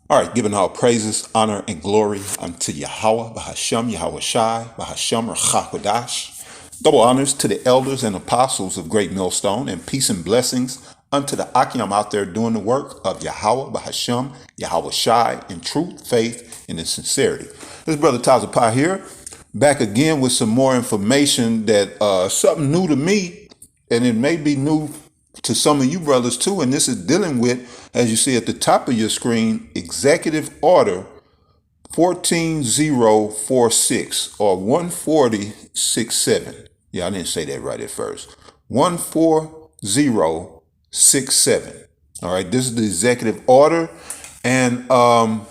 All right, giving all praises, honor, and glory unto Yahweh, Bahashem, Yahweh Shai, Bahashem, Rachakodash. Double honors to the elders and apostles of Great Millstone, and peace and blessings unto the Akim out there doing the work of Yahweh, Bahashem, Yahweh Shai, in truth, faith, and in sincerity. This is Brother Tazapai here, back again with some more information that something new to me, and it may be new to some of you brothers too. And this is dealing with, as you see at the top of your screen, Executive Order 14046 or 14067. Yeah, I didn't say that right at first. 14067. All right, this is the executive order, and I'm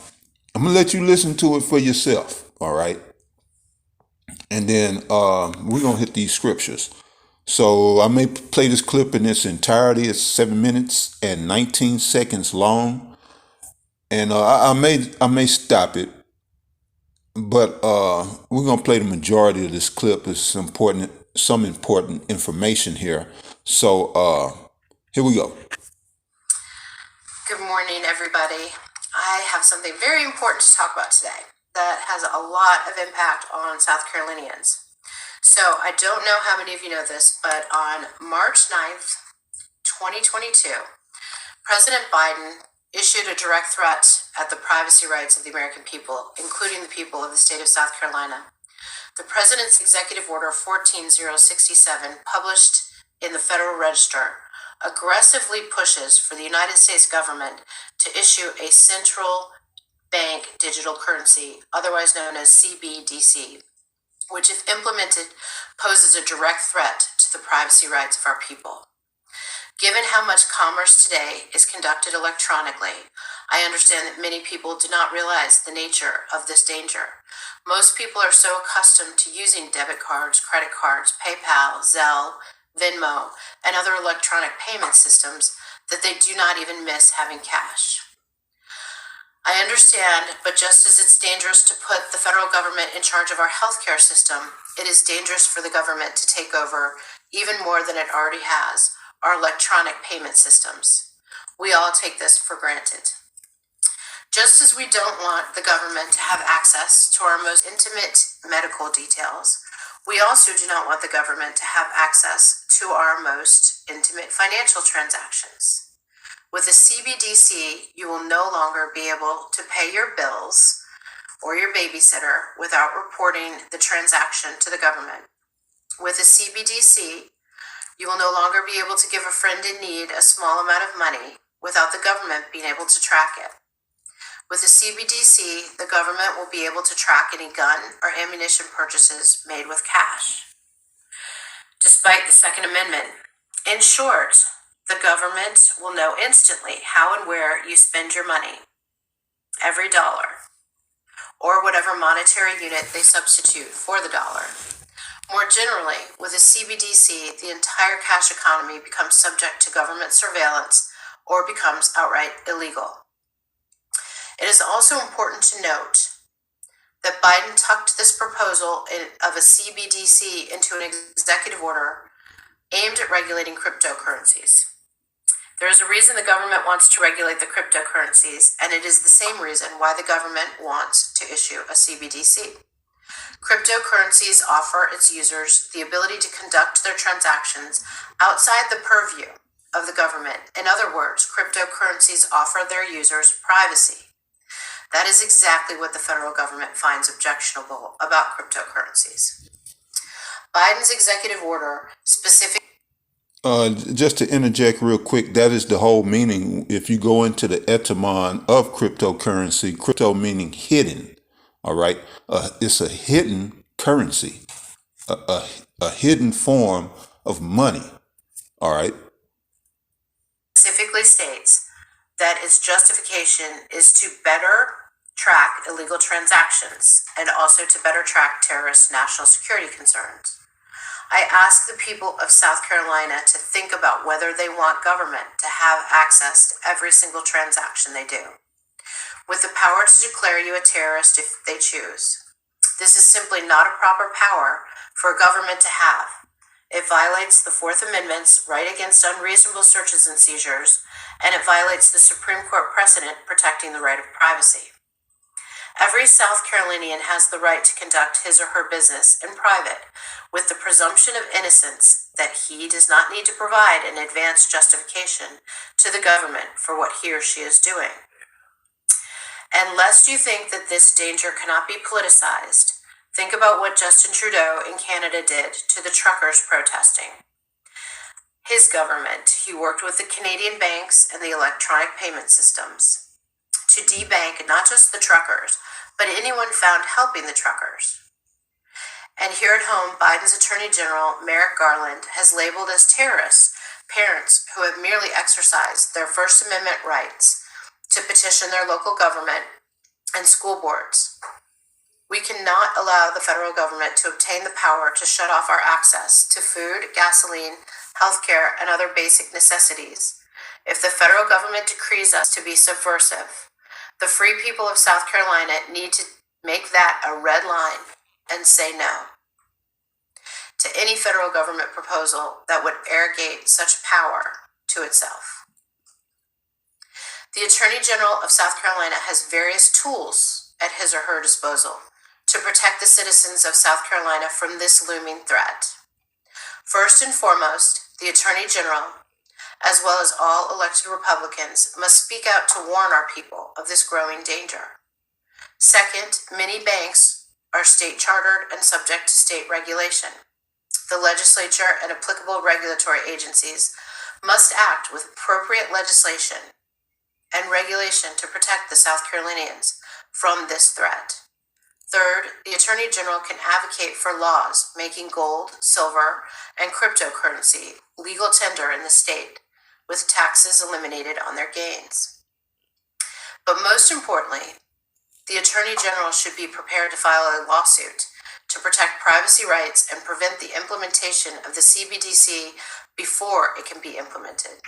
gonna let you listen to it for yourself. All right, and then we're gonna hit these scriptures. So I may play this clip in its entirety. It's 7 minutes and 19 seconds long, and I may stop it, but we're gonna play the majority of this clip. It's some important information here. So here we go. Good morning, everybody. I have something very important to talk about today that has a lot of impact on South Carolinians. So I don't know how many of you know this, but on March 9th, 2022, President Biden issued a direct threat at the privacy rights of the American people, including the people of the state of South Carolina. The President's Executive Order 14067, published in the Federal Register, aggressively pushes for the United States government to issue a central bank digital currency, otherwise known as CBDC, which, if implemented, poses a direct threat to the privacy rights of our people. Given how much commerce today is conducted electronically, I understand that many people do not realize the nature of this danger. Most people are so accustomed to using debit cards, credit cards, PayPal, Zelle, Venmo, and other electronic payment systems that they do not even miss having cash. I understand, but just as it's dangerous to put the federal government in charge of our healthcare system, it is dangerous for the government to take over, even more than it already has, our electronic payment systems. We all take this for granted. Just as we don't want the government to have access to our most intimate medical details, we also do not want the government to have access to our most intimate financial transactions. With a CBDC, you will no longer be able to pay your bills or your babysitter without reporting the transaction to the government. With a CBDC, you will no longer be able to give a friend in need a small amount of money without the government being able to track it. With the CBDC, the government will be able to track any gun or ammunition purchases made with cash, despite the Second Amendment. In short, the government will know instantly how and where you spend your money, every dollar, or whatever monetary unit they substitute for the dollar. More generally, with a CBDC, the entire cash economy becomes subject to government surveillance or becomes outright illegal. It is also important to note that Biden tucked this proposal of a CBDC into an executive order aimed at regulating cryptocurrencies. There is a reason the government wants to regulate the cryptocurrencies, and it is the same reason why the government wants to issue a CBDC. Cryptocurrencies offer its users the ability to conduct their transactions outside the purview of the government. In other words, cryptocurrencies offer their users privacy. That is exactly what the federal government finds objectionable about cryptocurrencies. Biden's executive order specifically Just to interject real quick, that is the whole meaning. If you go into the etymon of cryptocurrency, crypto meaning hidden. All right, it's a hidden currency, a hidden form of money. All right. specifically states that its justification is to better track illegal transactions and also to better track terrorist national security concerns. I ask the people of South Carolina to think about whether they want government to have access to every single transaction they do, with the power to declare you a terrorist if they choose. This is simply not a proper power for a government to have. It violates the Fourth Amendment's right against unreasonable searches and seizures, and it violates the Supreme Court precedent protecting the right of privacy. Every South Carolinian has the right to conduct his or her business in private with the presumption of innocence that he does not need to provide an advance justification to the government for what he or she is doing. And lest you think that this danger cannot be politicized, think about what Justin Trudeau in Canada did to the truckers protesting. His government, he worked with the Canadian banks and the electronic payment systems to debank not just the truckers, but anyone found helping the truckers. And here at home, Biden's Attorney General, Merrick Garland, has labeled as terrorists parents who have merely exercised their First Amendment rights to petition their local government and school boards. We cannot allow the federal government to obtain the power to shut off our access to food, gasoline, healthcare, and other basic necessities. If the federal government decrees us to be subversive, the free people of South Carolina need to make that a red line and say no to any federal government proposal that would arrogate such power to itself. The Attorney General of South Carolina has various tools at his or her disposal to protect the citizens of South Carolina from this looming threat. First and foremost, the Attorney General, as well as all elected Republicans, must speak out to warn our people of this growing danger. Second, many banks are state chartered and subject to state regulation. The legislature and applicable regulatory agencies must act with appropriate legislation and regulation to protect the South Carolinians from this threat. Third, the Attorney General can advocate for laws making gold, silver, and cryptocurrency legal tender in the state, with taxes eliminated on their gains. But most importantly, the Attorney General should be prepared to file a lawsuit to protect privacy rights and prevent the implementation of the CBDC before it can be implemented.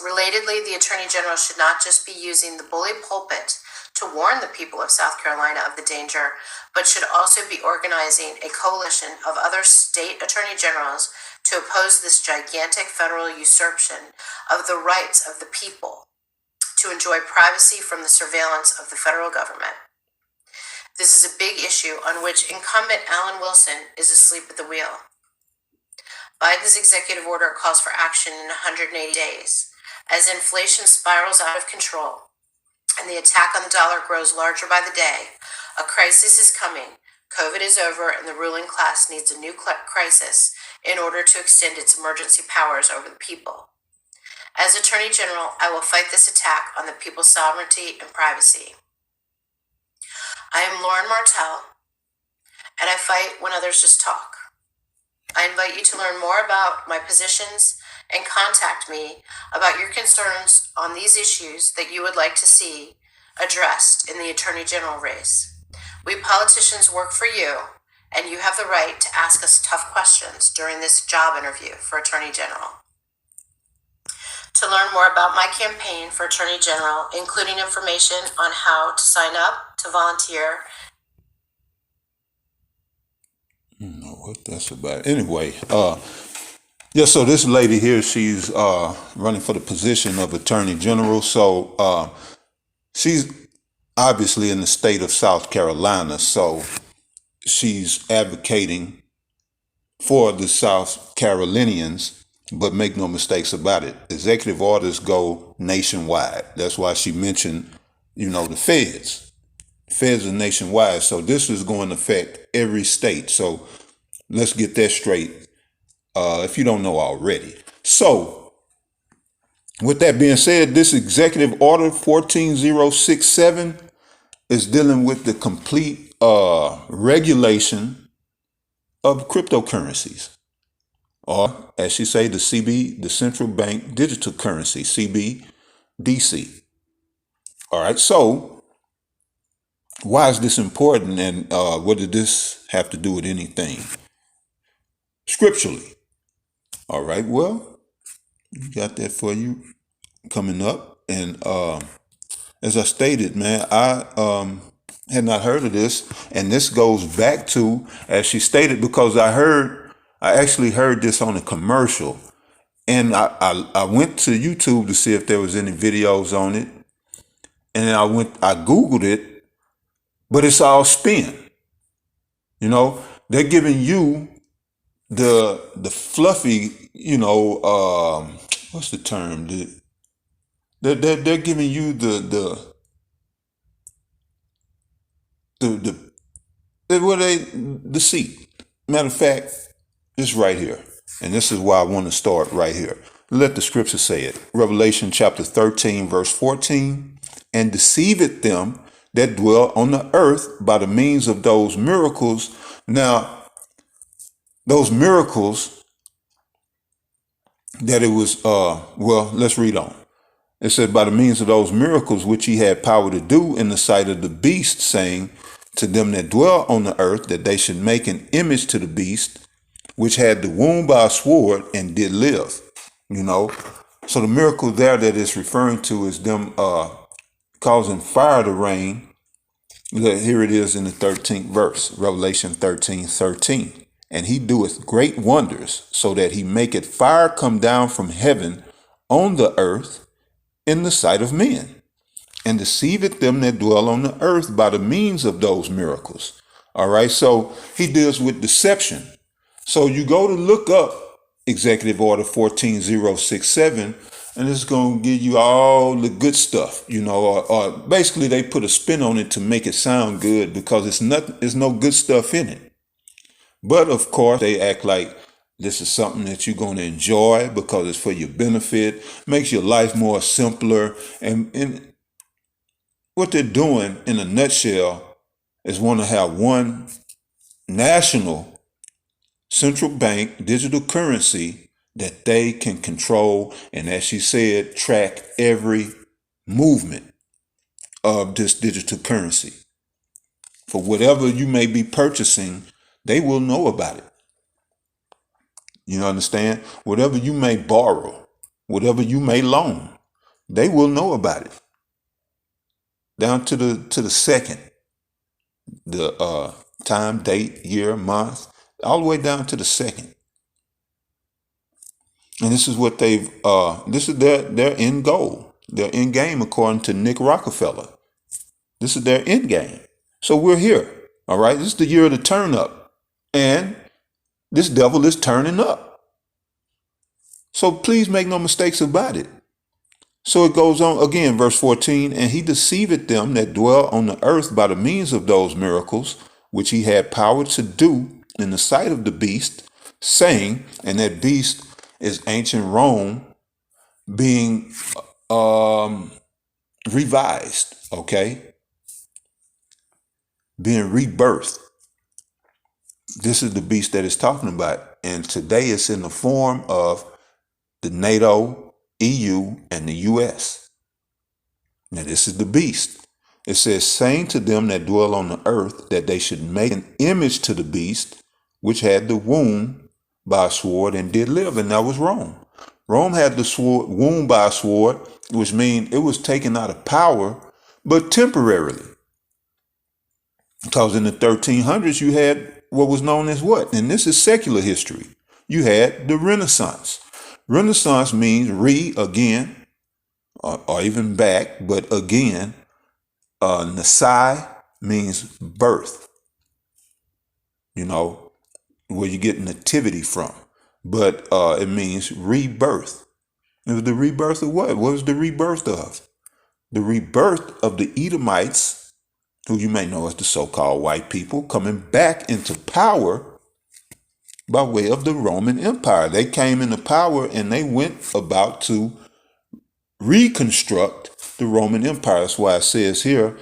Relatedly, the Attorney General should not just be using the bully pulpit to warn the people of South Carolina of the danger, but should also be organizing a coalition of other state attorney generals to oppose this gigantic federal usurpation of the rights of the people to enjoy privacy from the surveillance of the federal government. This is a big issue on which incumbent Alan Wilson is asleep at the wheel. Biden's executive order calls for action in 180 days. As inflation spirals out of control and the attack on the dollar grows larger by the day, a crisis is coming. COVID is over and the ruling class needs a new crisis in order to extend its emergency powers over the people. As Attorney General, I will fight this attack on the people's sovereignty and privacy. I am Lauren Martell, and I fight when others just talk. I invite you to learn more about my positions and contact me about your concerns on these issues that you would like to see addressed in the Attorney General race. We politicians work for you, and you have the right to ask us tough questions during this job interview for Attorney General. To learn more about my campaign for Attorney General, including information on how to sign up, to volunteer. I don't know what that's about. Anyway, yeah, so this lady here, she's running for the position of Attorney General. So she's obviously in the state of South Carolina. So she's advocating for the South Carolinians, but make no mistakes about it. Executive orders go nationwide. That's why she mentioned, the feds. Feds are nationwide. So this is going to affect every state. So let's get that straight. If you don't know already. So, with that being said, this executive order 14067 is dealing with the complete regulation of cryptocurrencies, or as she say, the CB, the central bank digital currency, CBDC. All right. So, why is this important, and what did this have to do with anything scripturally? All right, well, we got that for you coming up. And as I stated, man, I had not heard of this. And this goes back to, as she stated, because I heard I actually heard this on a commercial, and I went to YouTube to see if there was any videos on it, and I Googled it, but it's all spin. You know, they're giving you the fluffy, what's the term? They're giving you the the seat. Matter of fact, it's right here. And this is why I want to start right here. Let the scripture say it. Revelation chapter 13, verse 14. And deceiveth them that dwell on the earth by the means of those miracles. Now, those miracles that it was, let's read on. It said, by the means of those miracles which he had power to do in the sight of the beast, saying to them that dwell on the earth that they should make an image to the beast, which had the wound by a sword and did live. You know, so the miracle there that it's referring to is them causing fire to rain. Here it is in the 13th verse, Revelation 13:13. And he doeth great wonders, so that he maketh fire come down from heaven on the earth in the sight of men, and deceiveth them that dwell on the earth by the means of those miracles. All right, so he deals with deception. So you go to look up Executive Order 14067, and it's going to give you all the good stuff, or basically they put a spin on it to make it sound good because there's no good stuff in it. But of course, they act like this is something that you're going to enjoy because it's for your benefit, makes your life more simpler. And what they're doing in a nutshell is want to have one national central bank digital currency that they can control and, as she said, track every movement of this digital currency. For whatever you may be purchasing, they will know about it. You understand? Whatever you may borrow, whatever you may loan, they will know about it. Down to the second, the time, date, year, month, all the way down to the second. And this is what this is their end goal, their end game, according to Nick Rockefeller. This is their end game. So we're here. All right. This is the year of the turn up. And this devil is turning up. So please make no mistakes about it. So it goes on again, verse 14, and he deceiveth them that dwell on the earth by the means of those miracles, which he had power to do in the sight of the beast, saying, and that beast is ancient Rome being revised, okay? Being rebirthed. This is the beast that it's talking about. And today it's in the form of the NATO, EU, and the US. Now this is the beast. It says, saying to them that dwell on the earth that they should make an image to the beast, which had the wound by a sword and did live. And that was Rome. Rome had the sword, wound by a sword, which means it was taken out of power, but temporarily. Because in the 1300s, you had what was known as what? And this is secular history. You had the Renaissance. Renaissance means again, or even back, but again. Nasai means birth. Where you get nativity from. But it means rebirth. It was the rebirth of what? What was the rebirth of? The rebirth of the Edomites, who you may know as the so-called white people, coming back into power by way of the Roman Empire. They came into power and they went about to reconstruct the Roman Empire. That's why it says here,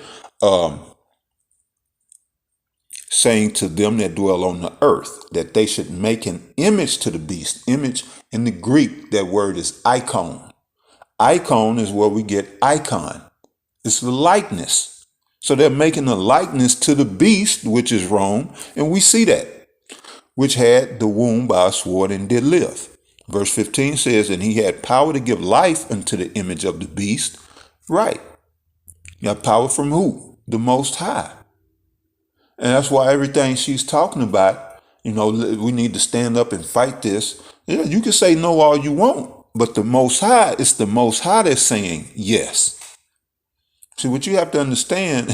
saying to them that dwell on the earth that they should make an image to the beast. Image in the Greek, that word is icon. Icon is where we get icon. It's the likeness. So they're making a likeness to the beast, which is Rome, and we see that, which had the wound by a sword and did live. Verse 15 says, and he had power to give life unto the image of the beast. Right. You have power from who? The Most High. And that's why everything she's talking about We need to stand up and fight this. Yeah, you can say no all you want, but the Most High, it's the Most High that's saying yes. See, what you have to understand,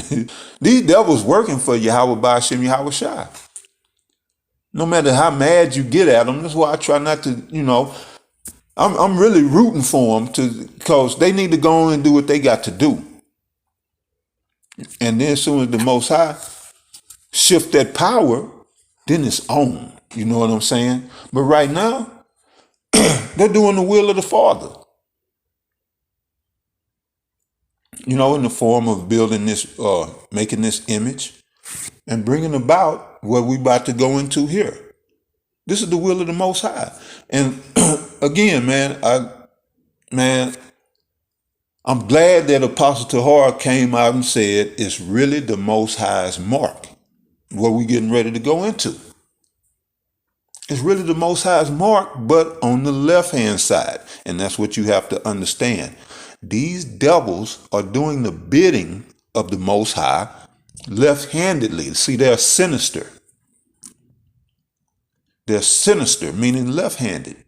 these devils working for Yahweh Ba'ashem Yahweh Shai. No matter how mad you get at them, that's why I try not to, I'm really rooting for them because they need to go on and do what they got to do. And then as soon as the Most High shift that power, then it's on. You know what I'm saying? But right now, they're doing the will of the Father. In the form of building this, making this image and bringing about what we about to go into here. This is the will of the Most High. And again, I'm glad that Apostle Tahar came out and said it's really the Most High's mark, what we getting ready to go into. It's really the Most High's mark, but on the left-hand side. And that's what you have to understand. These devils are doing the bidding of the Most High left-handedly. See, they're sinister. They're sinister, meaning left-handed.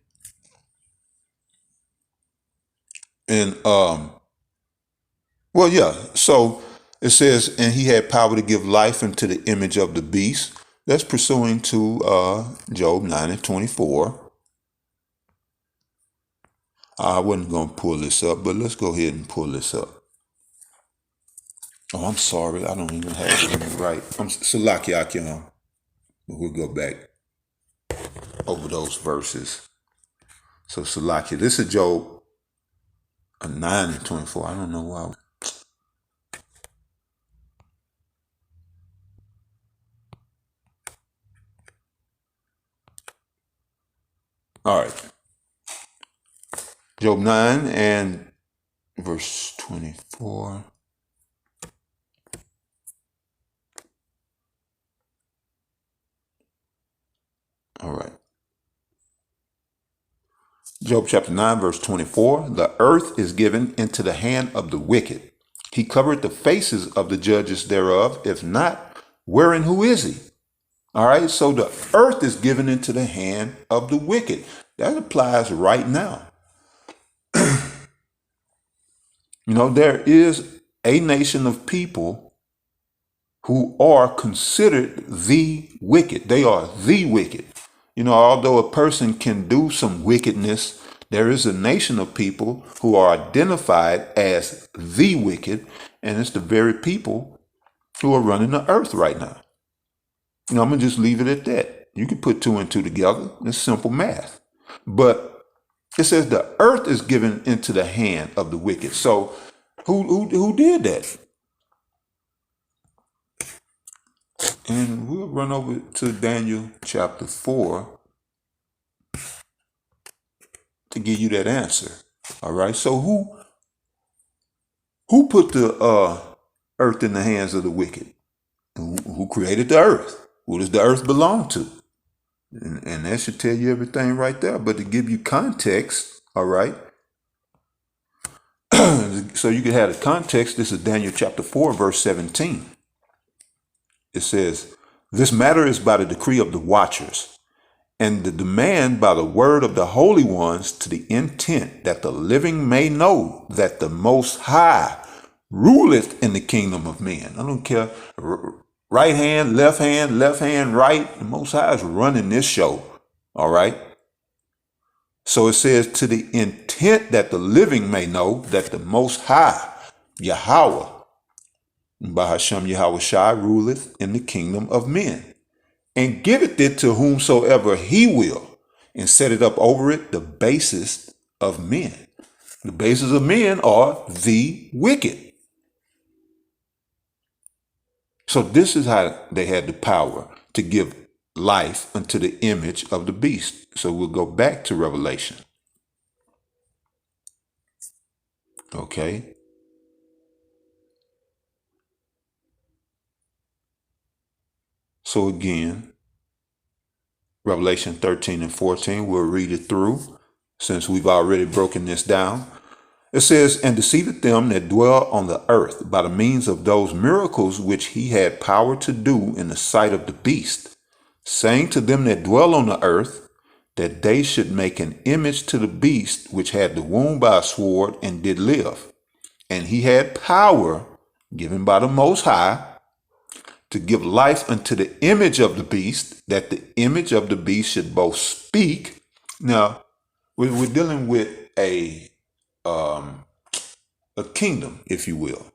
And, so it says, and he had power to give life unto the image of the beast. That's pursuing to Job 9:24. I wasn't going to pull this up, but let's go ahead and pull this up. Oh, I'm sorry. I don't even have it right. I'm Salaki Akim. We'll go back over those verses. So Salaki, this is Job 9:24. I don't know why. All right. Job 9 and verse 24. All right. Job chapter 9, verse 24. The earth is given into the hand of the wicked. He covered the faces of the judges thereof. If not, wherein who is he? All right. So the earth is given into the hand of the wicked. That applies right now. There is a nation of people who are considered the wicked. They are the wicked. Although a person can do some wickedness, there is a nation of people who are identified as the wicked, and it's the very people who are running the earth right now. I'm going to just leave it at that. You can put 2 and 2 together. It's simple math. But it says the earth is given into the hand of the wicked. So who did that? And we'll run over to Daniel chapter 4 to give you that answer. All right. So who put the earth in the hands of the wicked? Who created the earth? Who does the earth belong to? And that should tell you everything right there. But to give you context, all right. So you can have the context. This is Daniel chapter 4, verse 17. It says, this matter is by the decree of the watchers, and the demand by the word of the holy ones, to the intent that the living may know that the Most High ruleth in the kingdom of men. I don't care. Right hand, left hand, right. The Most High is running this show. All right. So it says, to the intent that the living may know that the Most High, Yahweh, Bahashem Yahweh Shai, ruleth in the kingdom of men, and giveth it to whomsoever he will, and set it up over it the basis of men. The basis of men are the wicked. So this is how they had the power to give life unto the image of the beast. So we'll go back to Revelation. Okay. So again, Revelation 13 and 14, we'll read it through since we've already broken this down. It says, and deceiveth them that dwell on the earth by the means of those miracles which he had power to do in the sight of the beast, saying to them that dwell on the earth, that they should make an image to the beast which had the wound by a sword and did live. And he had power given by the Most High to give life unto the image of the beast, that the image of the beast should both speak. Now, we're dealing with a kingdom, if you will.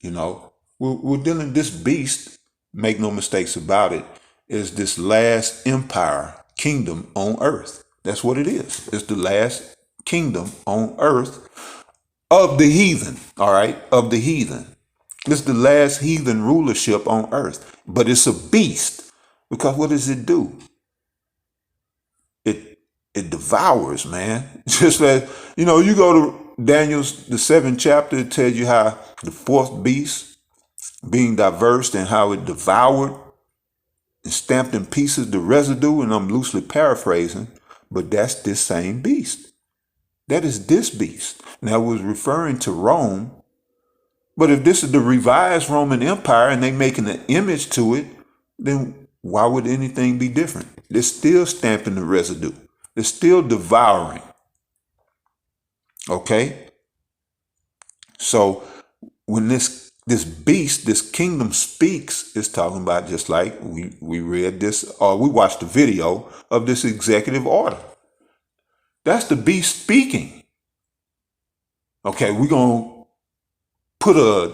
You know, we're dealing this beast. Make no mistakes about it. Is this last empire kingdom on earth? That's what it is. It's the last kingdom on earth of the heathen. All right, of the heathen. It's the last heathen rulership on earth, but it's a beast because what does it do? It devours, man. Just like you go to Daniel's the 7th chapter. It tells you how the fourth beast being diverse and how it devoured and stamped in pieces the residue. And I'm loosely paraphrasing, but that's this same beast. That is this beast. Now it was referring to Rome. But if this is the revised Roman Empire and they making an image to it, then why would anything be different? They're still stamping the residue. They're still devouring. Okay? So when this beast, this kingdom speaks, it's talking about just like we read this, or we watched the video of this executive order. That's the beast speaking. Okay, we're going to put a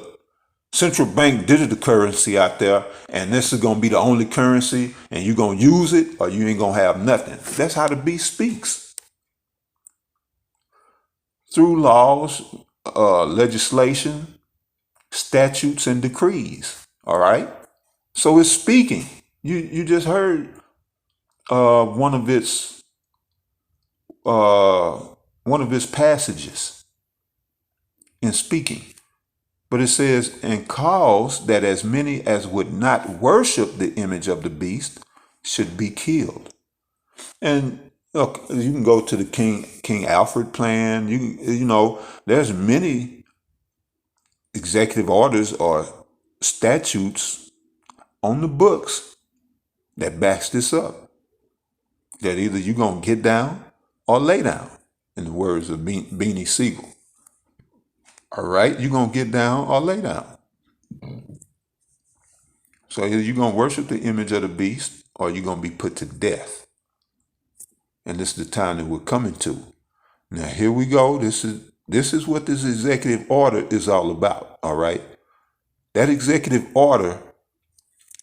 central bank digital currency out there, and this is going to be the only currency, and you're going to use it or you ain't going to have nothing. That's how the beast speaks. Through laws, legislation, statutes, and decrees. All right? So it's speaking. You just heard one of its passages in speaking. But it says, and cause that as many as would not worship the image of the beast should be killed. And look, you can go to the King Alfred plan. There's many executive orders or statutes on the books that backs this up. That either you're going to get down or lay down, in the words of Beanie Siegel. All right, you're going to get down or lay down. So either you're going to worship the image of the beast or you're going to be put to death. And this is the time that we're coming to. Now here we go. This is what this executive order is all about. All right. That executive order,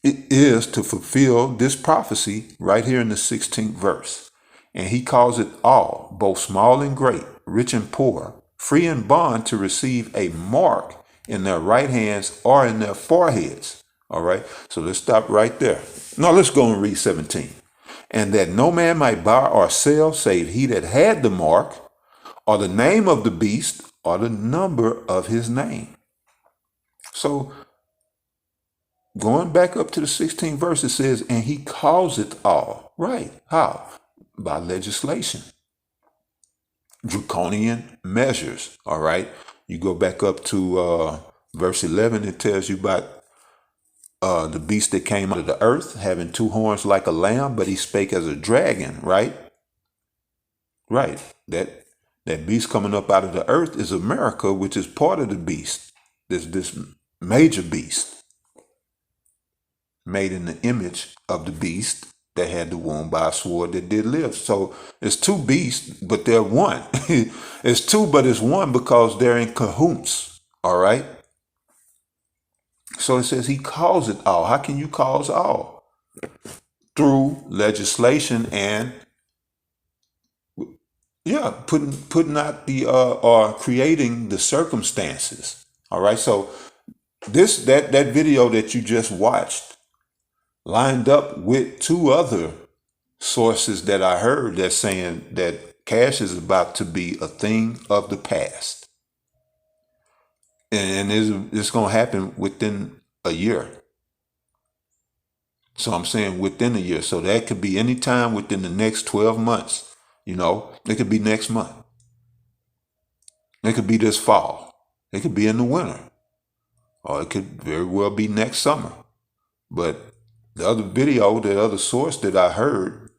it is to fulfill this prophecy right here in the 16th verse. And he calls it all, both small and great, rich and poor, free and bond, to receive a mark in their right hands or in their foreheads. All right. So let's stop right there. Now let's go and read 17. And that no man might buy or sell save he that had the mark, or the name of the beast, or the number of his name. So going back up to the 16th verse, it says, and he calls it all. Right. How? By legislation. Draconian measures. All right. You go back up to verse 11, it tells you about the beast that came out of the earth, having two horns like a lamb, but he spake as a dragon, right? Right. That beast coming up out of the earth is America, which is part of the beast. This major beast made in the image of the beast that had the wound by a sword that did live. So it's two beasts, but they're one. It's two, but it's one because they're in cahoots. All right. So it says he calls it all. How can you cause all? Through legislation and putting out the or creating the circumstances. All right. So that video that you just watched lined up with two other sources that I heard that's saying that cash is about to be a thing of the past. And it's going to happen within a year. So I'm saying within a year. So that could be any time within the next 12 months. It could be next month. It could be this fall. It could be in the winter. Or it could very well be next summer. But The other video, the other source that I heard,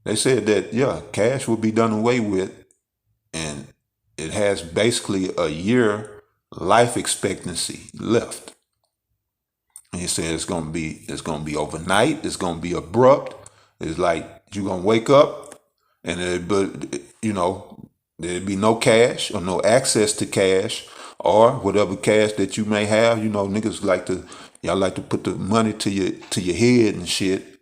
they said that, yeah, cash will be done away with, and it has basically a year life expectancy left. And he said it's gonna be overnight, it's gonna be abrupt. It's like you're gonna wake up and there'd be no cash or no access to cash or whatever cash that you may have. Niggas y'all like to put the money to your head and shit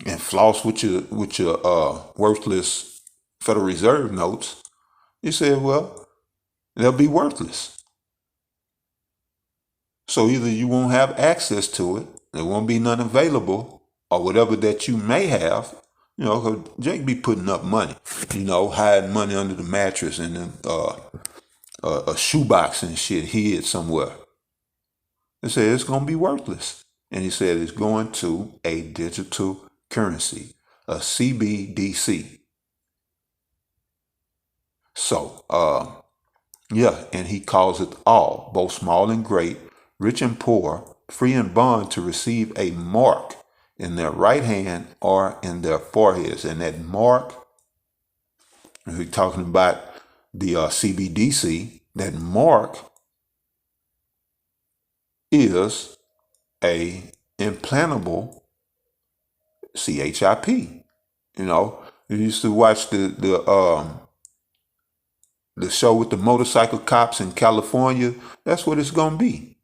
and floss with your worthless Federal Reserve notes. He said, well, they'll be worthless. So either you won't have access to it, there won't be none available, or whatever that you may have. 'Cause Jake be putting up money, hiding money under the mattress and then a shoebox and shit hid somewhere. They said it's gonna be worthless, and he said it's going to a digital currency, a CBDC. So, yeah, and he calls it all, both small and great, rich and poor, free and bond, to receive a mark in their right hand or in their foreheads. And that mark, we're talking about the CBDC, that mark is a implantable CHIP. You used to watch the show with the motorcycle cops in California. That's what it's gonna be.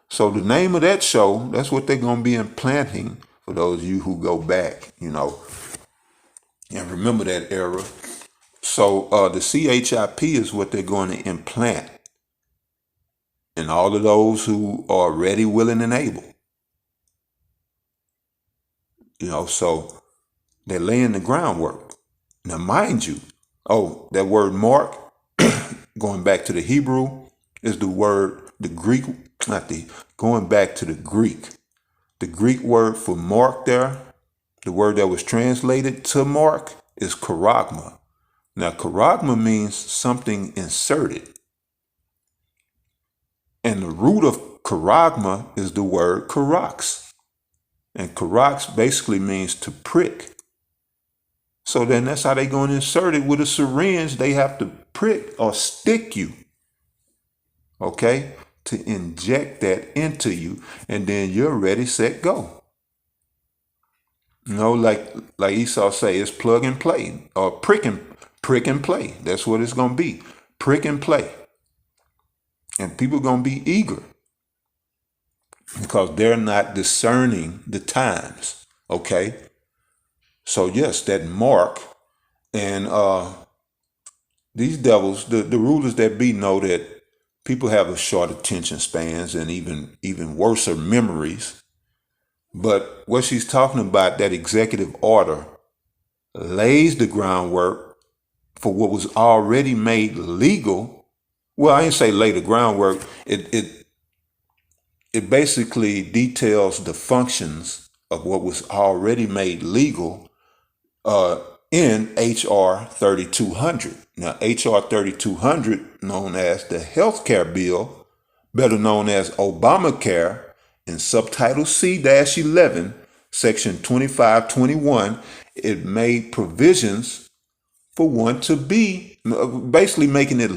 So the name of that show, that's what they're gonna be implanting for those of you who go back, and remember that era. So the CHIP is what they're going to implant in all of those who are ready, willing, and able. So they're laying the groundwork. Now, mind you, that word mark, going back to the Hebrew, is the Greek, going back to the Greek. The Greek word for mark there, the word that was translated to mark, is charagma. Now, charagma means something inserted. And the root of charagma is the word charax. And charax basically means to prick. So then that's how they're going to insert it with a syringe. They have to prick or stick you, okay, to inject that into you. And then you're ready, set, go. Like Esau say, it's plug and play or prick and play. That's what it's going to be. Prick and play. And people are going to be eager because they're not discerning the times. Okay. So yes, that mark, and these devils, the rulers that be, know that people have a short attention spans and even worse memories. But what she's talking about, that executive order, lays the groundwork for what was already made legal. Well, I didn't say lay the groundwork. It basically details the functions of what was already made legal in H.R. 3200. Now, H.R. 3200, known as the Healthcare Bill, better known as Obamacare, in Subtitle C-11, Section 2521, it made provisions for one to be, basically making it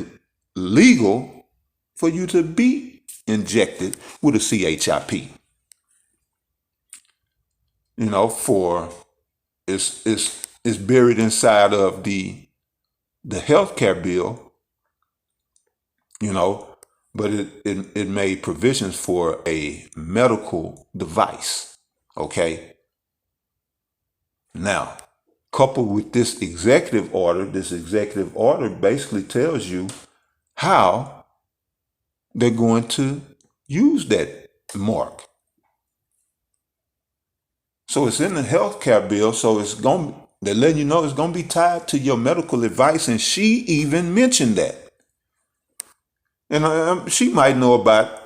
legal for you to be injected with a CHIP. For it's buried inside of the healthcare bill, but it made provisions for a medical device. Okay. Now, coupled with this executive order basically tells you how they're going to use that mark. So it's in the healthcare bill. So they're letting you know it's going to be tied to your medical advice. And she even mentioned that. And she might know about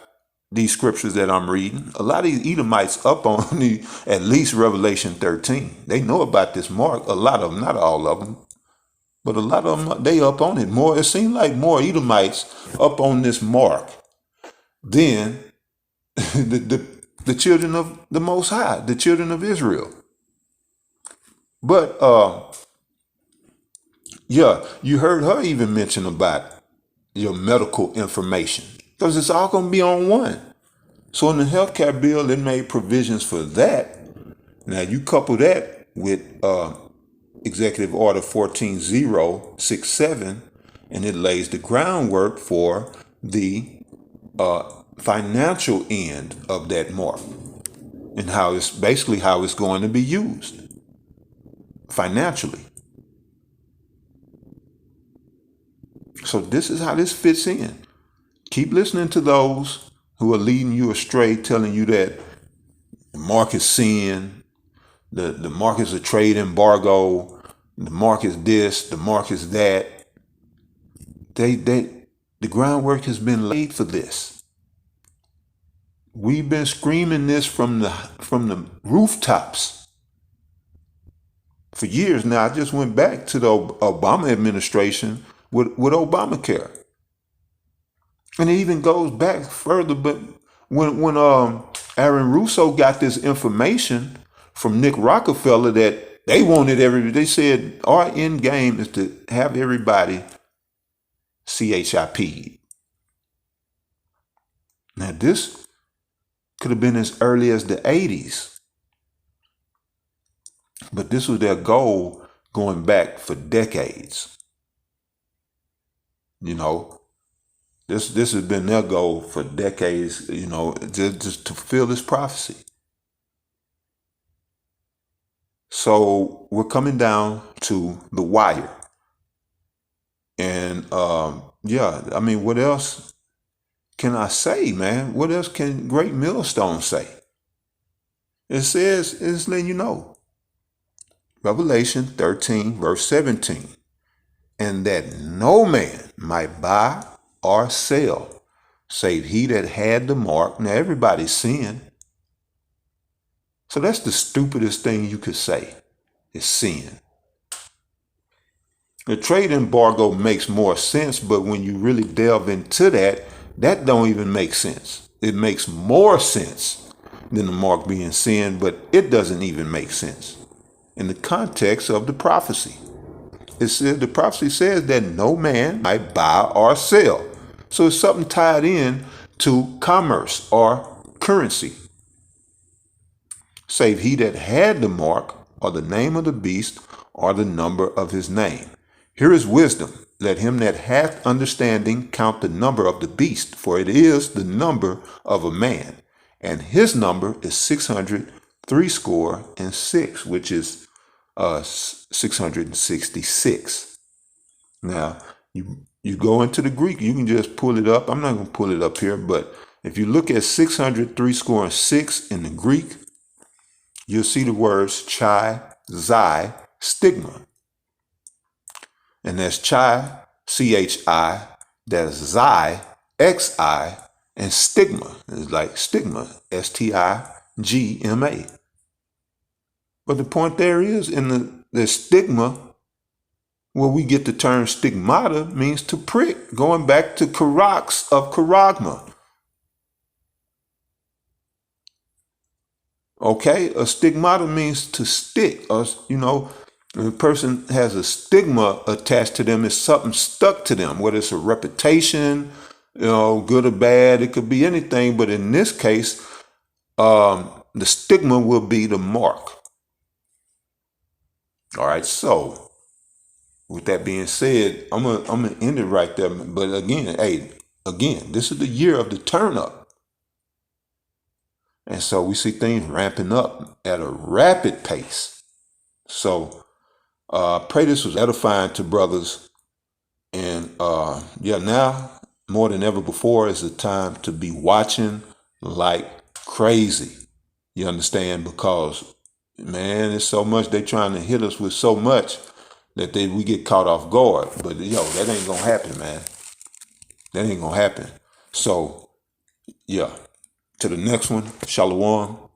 these scriptures that I'm reading. A lot of these Edomites up on at least Revelation 13. They know about this mark. A lot of them, not all of them, but a lot of them, they up on it more. It seems like more Edomites up on this mark than the children of the Most High, the children of Israel. But yeah, you heard her even mention about your medical information because it's all going to be on one. So in the healthcare bill, it made provisions for that. Now you couple that with Executive Order 14067, and it lays the groundwork for the financial end of that mark and how it's going to be used financially. So this is how this fits in. Keep listening to those who are leading you astray, telling you that the market's sin, the market's a trade embargo, the market's this, the market's that. The groundwork has been laid for this. We've been screaming this from the rooftops for years now. I just went back to the Obama administration with Obamacare. And it even goes back further, but when Aaron Russo got this information from Nick Rockefeller that they said our end game is to have everybody CHIP. Now this could have been as early as the 80s, but this was their goal going back for decades. You know, this has been their goal for decades, you know, just to fulfill this prophecy. So we're coming down to the wire. And yeah, I mean, what else can I say, man? What else can Great Millstone say? It says, it's letting you know. Revelation 13, verse 17. And that no man might buy or sell, save he that had the mark. Now everybody's sin. So that's the stupidest thing you could say, is sin. The trade embargo makes more sense, but when you really delve into that don't even make sense. It makes more sense than the mark being sin, but it doesn't even make sense in the context of the prophecy. It says, the prophecy says that no man might buy or sell. So it's something tied in to commerce or currency. Save he that had the mark or the name of the beast or the number of his name. Here is wisdom. Let him that hath understanding count the number of the beast, for it is the number of a man. And his number is 666, which is 666. Now, you go into the Greek, you can just pull it up. I'm not going to pull it up here, but if you look at 666 in the Greek, you'll see the words chi, xi, stigma. And that's chi, chi, that's xi, xi, and stigma. It's like stigma, stigma. But the point there is, in the stigma, where we get the term stigmata, means to prick, going back to karax of charagma. Okay, a stigmata means to stick, or, you know, if a person has a stigma attached to them, it's something stuck to them, whether it's a reputation, you know, good or bad, it could be anything. But in this case, the stigma will be the mark. All right, so with that being said, I'm gonna end it right there. But again, this is the year of the turn up. And so we see things ramping up at a rapid pace. So I pray this was edifying to brothers. And now more than ever before is the time to be watching like crazy. You understand? Because, man, it's so much. They trying to hit us with so much that we get caught off guard. But, that ain't going to happen, man. That ain't going to happen. So, yeah. To the next one, Shalom.